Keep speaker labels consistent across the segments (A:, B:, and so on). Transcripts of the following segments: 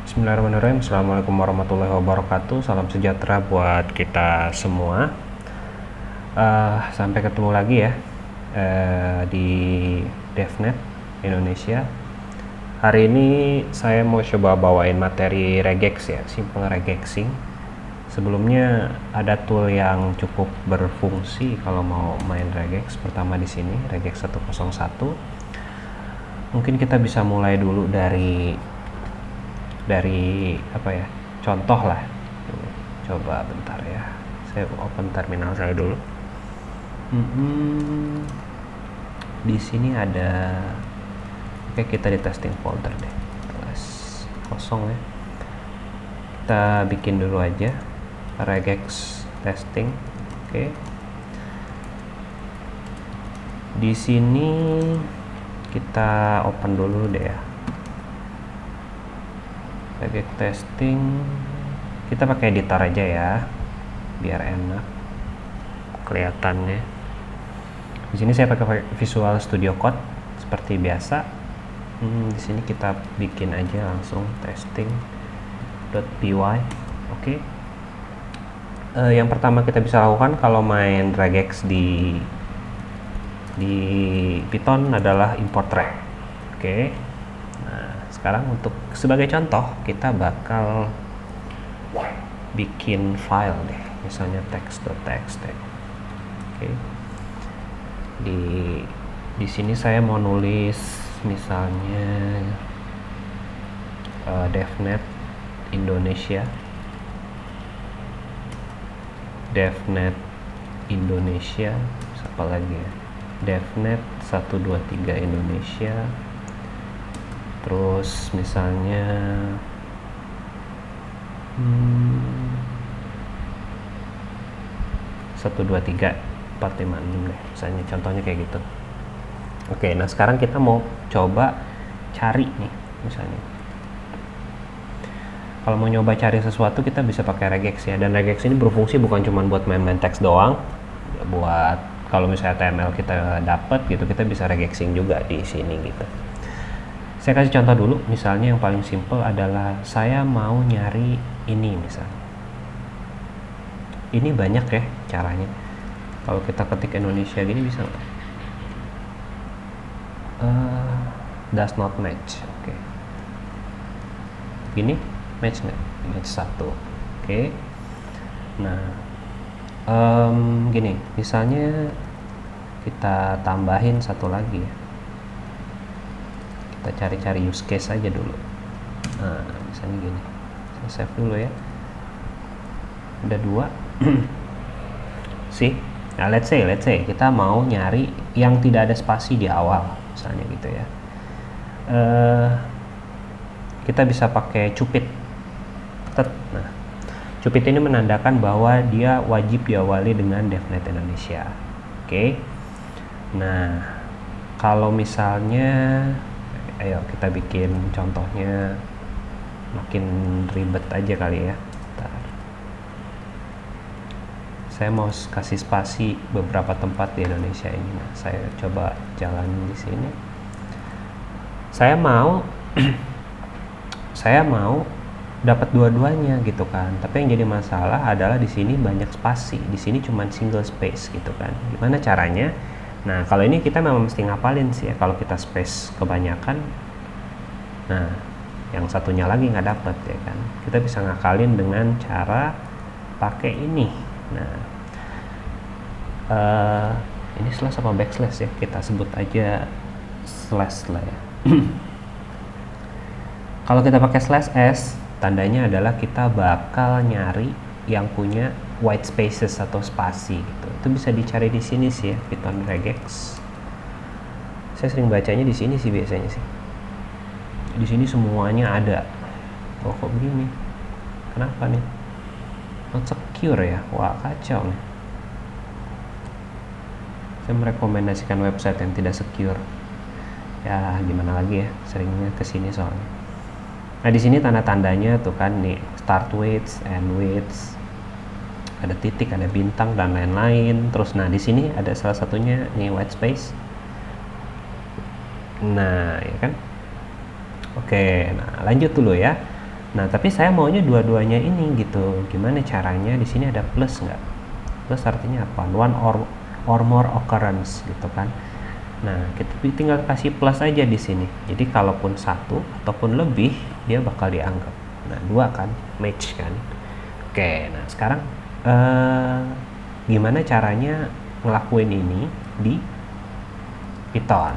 A: Bismillahirrahmanirrahim. Assalamualaikum warahmatullahi wabarakatuh. Salam sejahtera buat kita semua. Sampai ketemu lagi ya di DevNet Indonesia. Hari ini saya mau coba bawain materi regex ya, simple regexing. Sebelumnya ada tool yang cukup berfungsi kalau mau main regex. Pertama di sini regex 101. Mungkin kita bisa mulai dulu dari apa ya, contoh lah. Coba bentar ya, saya open terminal saya dulu. Di sini ada, oke, kita di testing folder deh, kosong ya. Kita bikin dulu aja regex testing. Oke, di sini kita open dulu deh ya, regex testing. Kita pakai editor aja ya biar enak kelihatannya. Di sini saya pakai Visual Studio Code seperti biasa. Di sini kita bikin aja langsung testing.py. Oke. Yang pertama kita bisa lakukan kalau main regex di Python adalah import reg. Oke. Nah, sekarang untuk sebagai contoh kita bakal bikin file deh, misalnya text.txt. Oke. Di sini saya mau nulis misalnya DevNet Indonesia, apa lagi ya, DevNet 123 Indonesia, terus misalnya 123 456 deh, misalnya contohnya kayak gitu. Oke, nah sekarang kita mau coba cari nih, misalnya kalau mau nyoba cari sesuatu kita bisa pakai regex ya, dan regex ini berfungsi bukan cuma buat main-main teks doang, buat kalau misalnya HTML kita dapat gitu, kita bisa regexing juga di sini gitu. Saya kasih contoh dulu, misalnya yang paling simple adalah saya mau nyari ini misalnya. Ini banyak ya caranya. Kalau kita ketik Indonesia gini bisa nggak? Does not match. Oke. Gini match nggak? Match 1. Oke. Nah, gini, misalnya kita tambahin satu lagi ya. Kita cari-cari use case aja dulu. Nah, misalnya gini. Saya save dulu ya. Udah 2. sih. Nah, let's say kita mau nyari yang tidak ada spasi di awal, misalnya gitu ya. Kita bisa pakai cupid. Nah, cupid ini menandakan bahwa dia wajib diawali dengan DevNet Indonesia. Oke. Nah, kalau misalnya, ayo kita bikin contohnya makin ribet aja kali ya. Saya mau kasih spasi beberapa tempat di Indonesia ini. Nah, saya coba jalan di sini. Saya mau dapat dua-duanya gitu kan. Tapi yang jadi masalah adalah di sini banyak spasi. Di sini cuma single space gitu kan. Gimana caranya? Nah, kalau ini kita memang mesti ngapalin sih ya. Kalau kita space kebanyakan, nah yang satunya lagi nggak dapat ya kan. Kita bisa ngakalin dengan cara pakai ini. Nah, ini slash apa backslash ya, kita sebut aja slash lah ya. Kalau kita pakai slash s, tandanya adalah kita bakal nyari yang punya white spaces atau spasi gitu. Itu bisa dicari di sini sih ya, Python regex. Saya sering bacanya di sini sih biasanya sih. Di sini semuanya ada. Oh, kok begini? Kenapa nih? Not secure ya? Wah, kacau nih. Saya merekomendasikan website yang tidak secure. Ya, gimana lagi ya? Seringnya kesini soalnya. Nah, di sini tanda-tandanya tuh kan nih, start with, end with, ada titik, ada bintang dan lain-lain. Terus nah di sini ada salah satunya nih white space. Nah, ya kan? Oke, nah lanjut dulu ya. Nah, tapi saya maunya dua-duanya ini gitu. Gimana caranya? Di sini ada plus nggak? Plus artinya apa? One or more occurrence gitu kan. Nah, kita tinggal kasih plus aja di sini. Jadi kalaupun satu ataupun lebih, dia bakal dianggap. Nah, dua kan, match kan. Oke, nah sekarang gimana caranya ngelakuin ini di Python?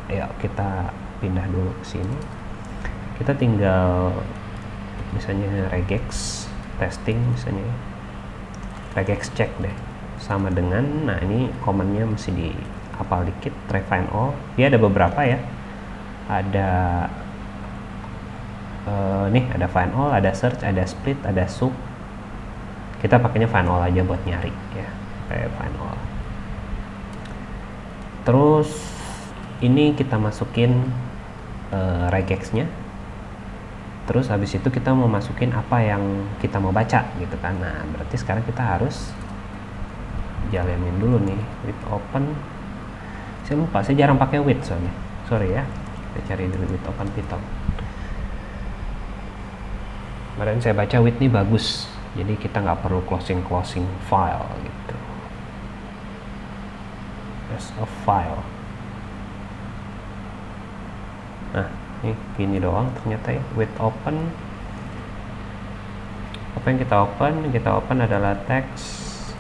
A: Ayo kita pindah dulu ke sini. Kita tinggal misalnya regex testing misalnya, regex check deh, sama dengan, nah ini commandnya mesti di hafal dikit, try find all. Dia ada beberapa ya, ada nih ada find all, ada search, ada split, ada sub. Kita pakainya find all aja buat nyari ya, kayak find all. Terus ini kita masukin regexnya. Terus habis itu kita mau masukin apa yang kita mau baca gitu kan. Nah, berarti sekarang kita harus jalanin dulu nih with open. Saya lupa, saya jarang pakai with soalnya. Sorry ya. Kita cari dulu with open Python. Kemarin saya baca with nih bagus. Jadi kita nggak perlu closing file gitu. As a file. Nah, ini gini doang ternyata ya. With open. Apa yang kita open? Kita open adalah text.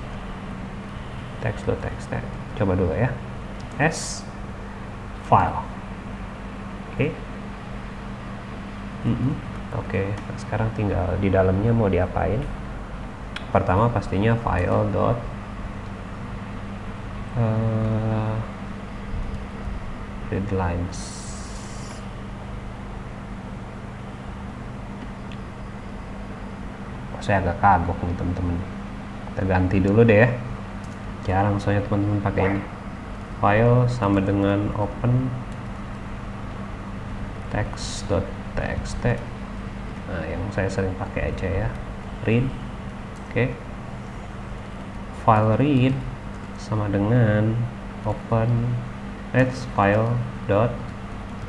A: Text.txt. Coba dulu ya. As file. Oke. Oke, nah sekarang tinggal di dalamnya mau diapain. Pertama pastinya file dot readlines. Saya agak kagok nih teman-teman. Kita ganti dulu deh ya. Jarang soalnya teman-teman pakai ini. File sama dengan open text.txt. Nah, yang saya sering pakai aja ya, read. Oke. File read sama dengan open text file dot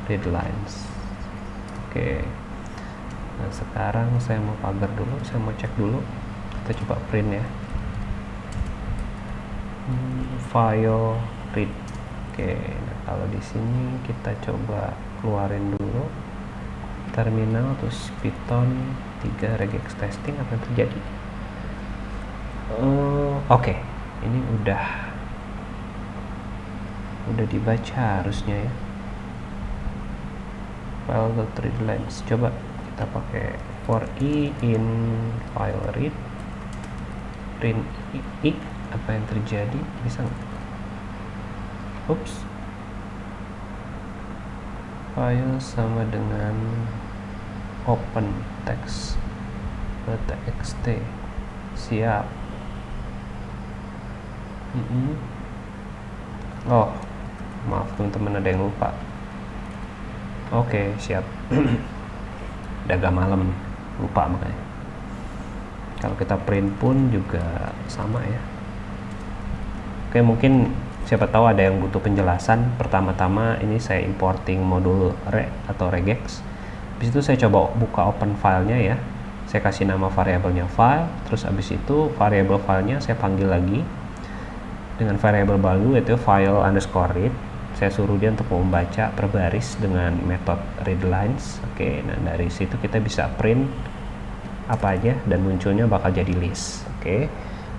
A: readlines. Oke. Nah, sekarang saya mau pagar dulu, saya mau cek dulu. Kita coba print ya. File read. Oke, nah kalau di sini kita coba keluarin dulu terminal, terus Python 3 regex testing, apa yang terjadi? Oke, ini udah dibaca harusnya ya. File.readlines. Coba kita pakai for i in file read print i, apa yang terjadi? Bisa nggak? Oops. File sama dengan open text.txt. Siap. Oh, maaf teman-teman, ada yang lupa. Oke, siap. Udah agak malam, lupa makanya. Kalau kita print pun juga sama ya. Oke, mungkin siapa tahu ada yang butuh penjelasan. Pertama-tama ini saya importing modul atau regex. Habis itu saya coba buka open filenya ya. Saya kasih nama variabelnya file. Terus habis itu variabel filenya saya panggil lagi dengan variabel value, yaitu file underscore read. Saya suruh dia untuk membaca per baris dengan metode readlines. Oke, nah dari situ kita bisa print apa aja dan munculnya bakal jadi list. Oke.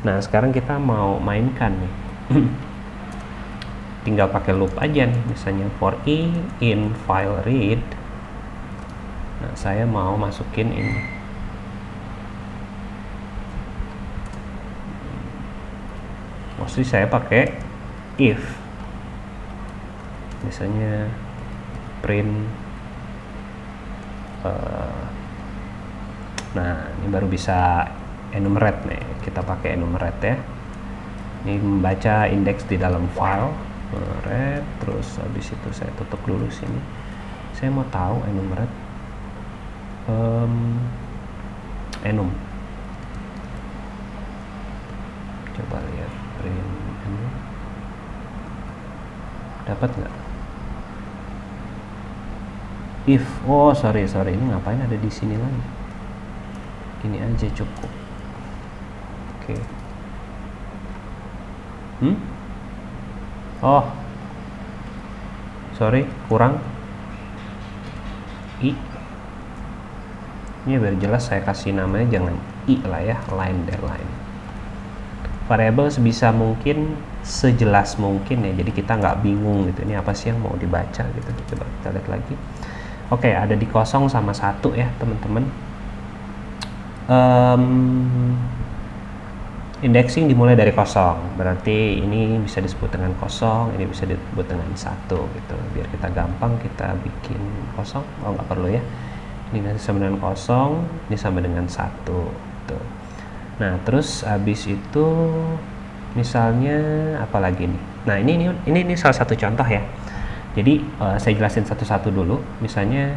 A: Nah, sekarang kita mau mainkan nih. Tinggal pakai loop aja nih, misalnya for i in file read. Nah, saya mau masukin ini. Mostly saya pakai if. Misalnya print nah, ini baru bisa enumerate nih. Kita pakai enumerate ya. Ini membaca indeks di dalam file. Enumerate, terus habis itu saya tutup dulu sini. Saya mau tahu enumerate enum. Coba lihat print enum. Dapat nggak? If, oh sorry, ini ngapain ada di sini lagi? Gini aja cukup. Oke. Oh, sorry, kurang i. Ini biar jelas saya kasih namanya jangan i lah ya, line dan line. Variabel sebisa mungkin sejelas mungkin ya, jadi kita nggak bingung gitu, ini apa sih yang mau dibaca gitu. Coba kita lihat lagi. Oke, ada di 0 sama 1 ya teman-teman. Indexing dimulai dari 0, berarti ini bisa disebut dengan 0, ini bisa disebut dengan 1 gitu. Biar kita gampang, kita bikin 0, oh nggak perlu ya. Ini nanti sama dengan 0, ini sama dengan 1 gitu. Nah, terus habis itu misalnya apa lagi nih? Nah, ini salah satu contoh ya. Jadi saya jelasin satu-satu dulu. Misalnya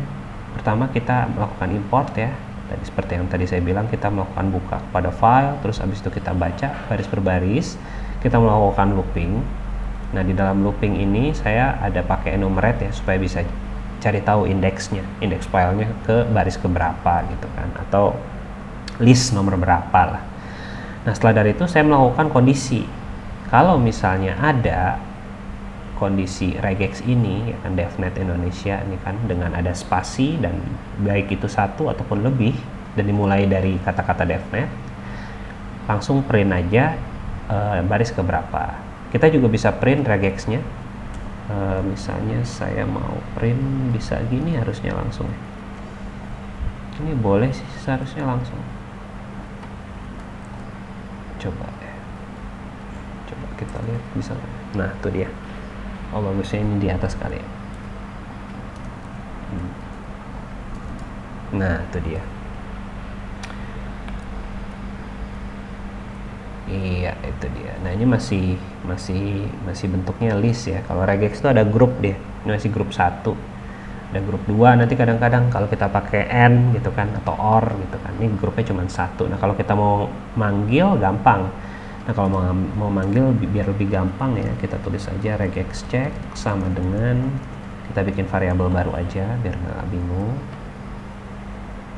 A: pertama kita melakukan import ya. Tadi seperti yang tadi saya bilang, kita melakukan buka pada file, terus habis itu kita baca baris per baris, kita melakukan looping. Nah, di dalam looping ini saya ada pakai enumerate ya, supaya bisa cari tahu indeksnya, indeks filenya ke baris keberapa gitu kan, atau list nomor berapa lah. Nah, setelah dari itu saya melakukan kondisi. Kalau misalnya ada kondisi regex ini, ya kan, DevNet Indonesia ini kan dengan ada spasi dan baik itu satu ataupun lebih dan dimulai dari kata-kata DevNet, langsung print aja baris keberapa. Kita juga bisa print regexnya. Misalnya saya mau print bisa gini, harusnya langsung. Ini boleh sih, seharusnya langsung. Coba kita lihat bisa. Nah, tuh dia. Oh, bagusnya ini di atas kali ya. Nah, itu dia. Iya, itu dia. Nah, ini masih bentuknya list ya. Kalau regex itu ada grup dia. Ini masih grup 1. Ada grup 2, nanti kadang-kadang kalau kita pakai n gitu kan, atau or gitu kan. Ini grupnya cuma 1. Nah, kalau kita mau manggil gampang. Nah, kalau mau manggil biar lebih gampang ya, kita tulis aja regex check sama dengan, kita bikin variabel baru aja biar nggak bingung.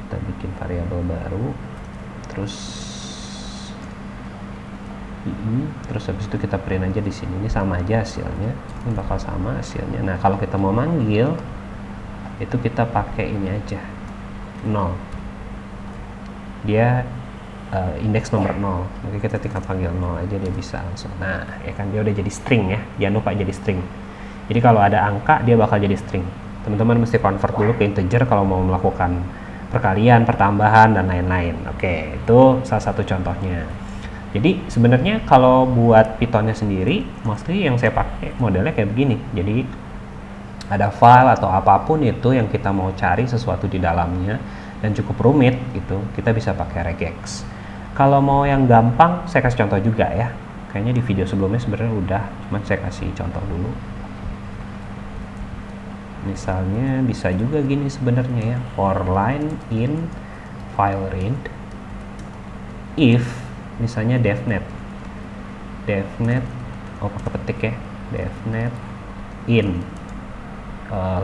A: Kita bikin variabel baru, terus habis itu kita print aja di sini. Ini sama aja hasilnya, ini bakal sama hasilnya. Nah, kalau kita mau manggil itu kita pakai ini aja 0, dia indeks nomor 0, maka kita tinggal panggil 0 aja, dia bisa langsung. Nah, ya kan, dia udah jadi string ya, jangan lupa jadi string. Jadi kalau ada angka dia bakal jadi string. Teman-teman mesti convert dulu ke integer kalau mau melakukan perkalian, pertambahan, dan lain-lain. Oke, itu salah satu contohnya. Jadi sebenarnya kalau buat Pythonnya sendiri, mostly yang saya pakai modelnya kayak begini. Jadi ada file atau apapun itu yang kita mau cari sesuatu di dalamnya dan cukup rumit gitu, kita bisa pakai regex. Kalau mau yang gampang, saya kasih contoh juga ya. Kayaknya di video sebelumnya sebenarnya udah, cuman saya kasih contoh dulu. Misalnya bisa juga gini sebenarnya ya, for line in file read if misalnya devnet, oh pakai petik ya, devnet in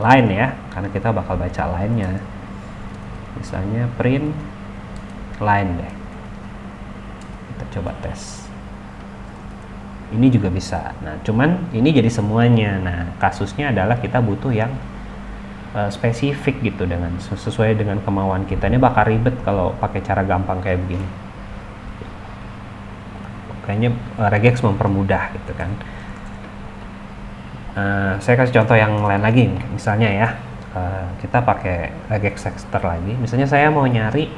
A: line ya, karena kita bakal baca line-nya. Misalnya print line deh, kita coba tes. Ini juga bisa. Nah, cuman ini jadi semuanya. Nah, kasusnya adalah kita butuh yang spesifik gitu, dengan sesuai dengan kemauan kita. Ini bakal ribet kalau pakai cara gampang kayak begini. Kayaknya regex mempermudah gitu kan. Saya kasih contoh yang lain lagi. Misalnya ya, kita pakai regex exter lagi. Misalnya saya mau nyari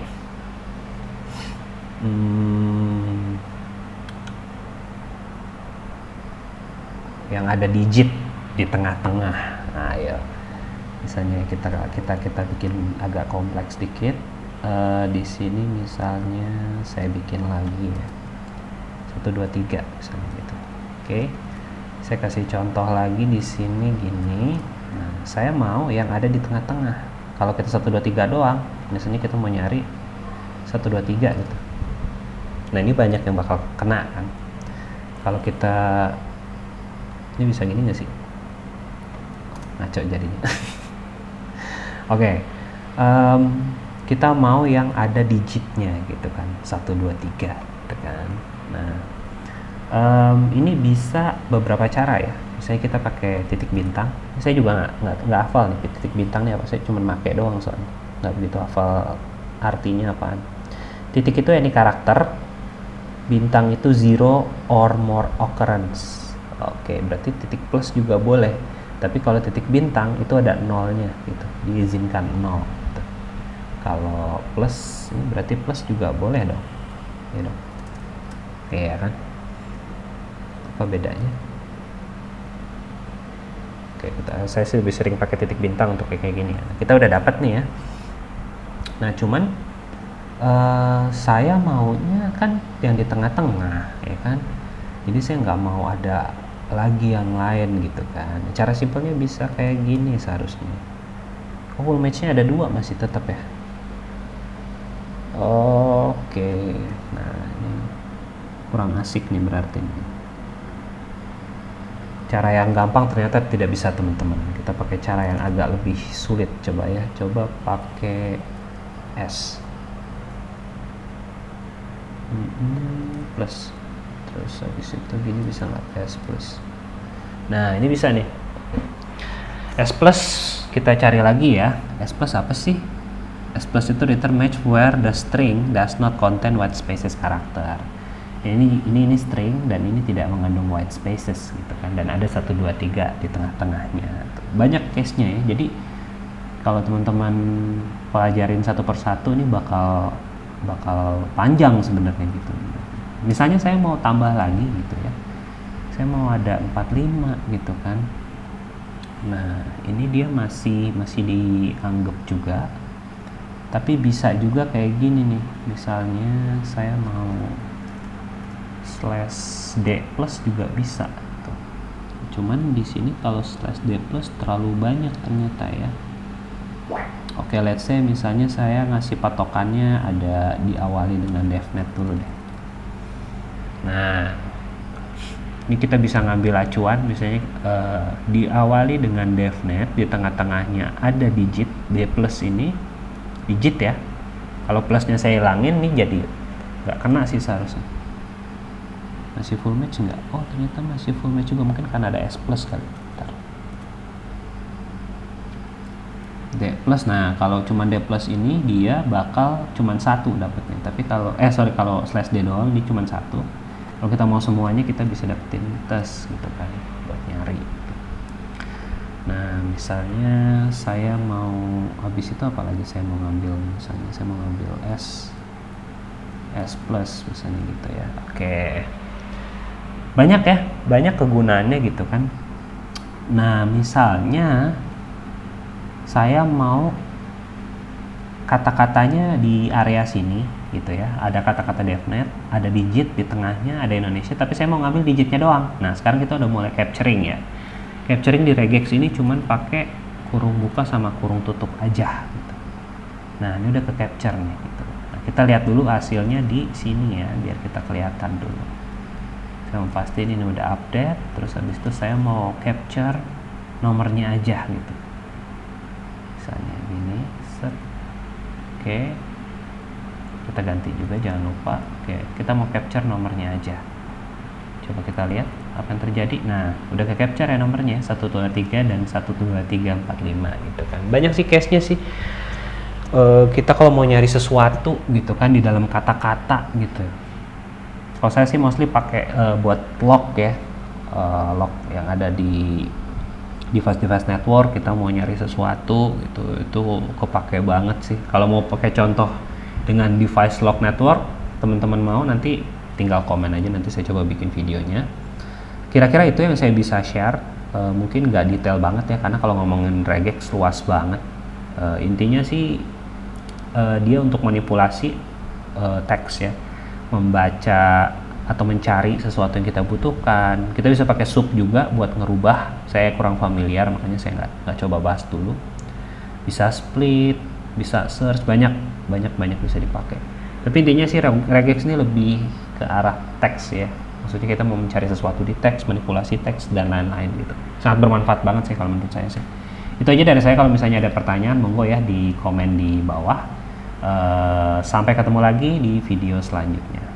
A: yang ada digit di tengah-tengah. Nah, ya. Misalnya kita bikin agak kompleks dikit. Di sini misalnya saya bikin lagi ya. 1 2 3 misalnya gitu. Oke. Saya kasih contoh lagi di sini gini. Nah, saya mau yang ada di tengah-tengah. Kalau kita 1 2 3 doang, misalnya kita mau nyari 1 2 3 gitu. Nah, ini banyak yang bakal kena kan. Kalau kita ini bisa gini nggak sih? Ngaco jadinya. Oke. kita mau yang ada digitnya gitu kan, 1 2 3 gitu kan. Nah, ini bisa beberapa cara ya. Misalnya kita pakai titik bintang. Saya juga nggak hafal nih titik bintang nih apa, saya cuma pakai doang soalnya nggak begitu hafal artinya apaan. Titik itu any karakter, bintang itu 0 or more occurrence. Oke, berarti titik plus juga boleh, tapi kalau titik bintang itu ada nolnya gitu, diizinkan 0 gitu. Kalau plus ini berarti plus juga boleh dong, ya dong. Iya kan, apa bedanya? Oke, saya sih lebih sering pakai titik bintang untuk kayak gini ya. Kita udah dapat nih ya. Nah, cuman saya maunya kan yang di tengah-tengah ya kan. Jadi saya nggak mau ada lagi yang lain gitu kan. Cara simpelnya bisa kayak gini seharusnya. Oh, full match-nya ada 2 masih tetap ya. Oke. Nah, ini kurang asik nih berarti nih. Cara yang gampang ternyata tidak bisa teman-teman. Kita pakai cara yang agak lebih sulit. Coba ya, coba pakai S plus, terus habis itu gini bisa nggak S plus. Nah, ini bisa nih S plus. Kita cari lagi ya, S plus apa sih? S plus itu return match where the string does not contain white spaces karakter. Ini string dan ini tidak mengandung white spaces gitu kan, dan ada 1 2 3 di tengah-tengahnya. Banyak case-nya ya. Jadi kalau teman-teman pelajarin satu persatu ini bakal panjang sebenarnya gitu. Misalnya saya mau tambah lagi gitu ya. Saya mau ada 45 gitu kan. Nah, ini dia masih dianggap juga. Tapi bisa juga kayak gini nih. Misalnya saya mau slash D plus juga bisa tuh. Cuman di sini kalau slash D plus terlalu banyak ternyata ya. Oke, let's say misalnya saya ngasih patokannya ada diawali dengan devnet dulu deh. Nah, ini kita bisa ngambil acuan misalnya diawali dengan devnet, di tengah-tengahnya ada digit D plus, ini digit ya. Kalau plusnya saya hilangin nih jadi nggak kena sih seharusnya. Masih full match nggak? Oh, ternyata masih full match juga, mungkin karena ada S plus kali. Bentar. D plus. Nah, kalau cuma D plus ini dia bakal cuma 1 dapetnya. Tapi kalau kalau slash D doang dia cuma 1. Kalau kita mau semuanya kita bisa dapetin tes gitu kan buat nyari. Nah, misalnya saya mau habis itu apalagi saya mau ngambil, misalnya saya mau ngambil S plus misalnya gitu ya. Oke. Banyak ya, banyak kegunaannya gitu kan. Nah, misalnya saya mau kata-katanya di area sini gitu ya, ada kata-kata devnet, ada digit di tengahnya, ada Indonesia, tapi saya mau ngambil digitnya doang. Nah, sekarang kita udah mulai capturing ya. Capturing di regex ini cuman pakai kurung buka sama kurung tutup aja gitu. Nah, ini udah ke capture nih gitu. Nah, kita lihat dulu hasilnya di sini ya, biar kita kelihatan dulu. Saya mau pastiin ini udah update, terus habis itu saya mau capture nomornya aja gitu. Misalnya gini, set. Oke. Kita ganti juga, jangan lupa. Oke, kita mau capture nomornya aja. Coba kita lihat apa yang terjadi. Nah, udah ke capture ya nomornya 123 dan 12345 gitu kan. Banyak sih case-nya sih. Kita kalau mau nyari sesuatu gitu kan di dalam kata-kata gitu. Kalau saya sih mostly pakai buat log ya, log yang ada di device network. Kita mau nyari sesuatu gitu, itu kepake banget sih. Kalau mau pakai contoh dengan device log network, teman-teman mau nanti tinggal komen aja, nanti saya coba bikin videonya. Kira-kira itu yang saya bisa share. Mungkin nggak detail banget ya, karena kalau ngomongin regex luas banget. Intinya sih dia untuk manipulasi teks ya, membaca atau mencari sesuatu yang kita butuhkan. Kita bisa pakai sub juga buat ngerubah. Saya kurang familiar, makanya saya nggak coba bahas dulu. Bisa split, bisa search, banyak bisa dipakai. Tapi intinya sih regex ini lebih ke arah teks ya. Maksudnya kita mau mencari sesuatu di teks, manipulasi teks dan lain-lain gitu. Sangat bermanfaat banget sih kalau menurut saya sih. Itu aja dari saya. Kalau misalnya ada pertanyaan, monggo ya di komen di bawah. Sampai ketemu lagi di video selanjutnya.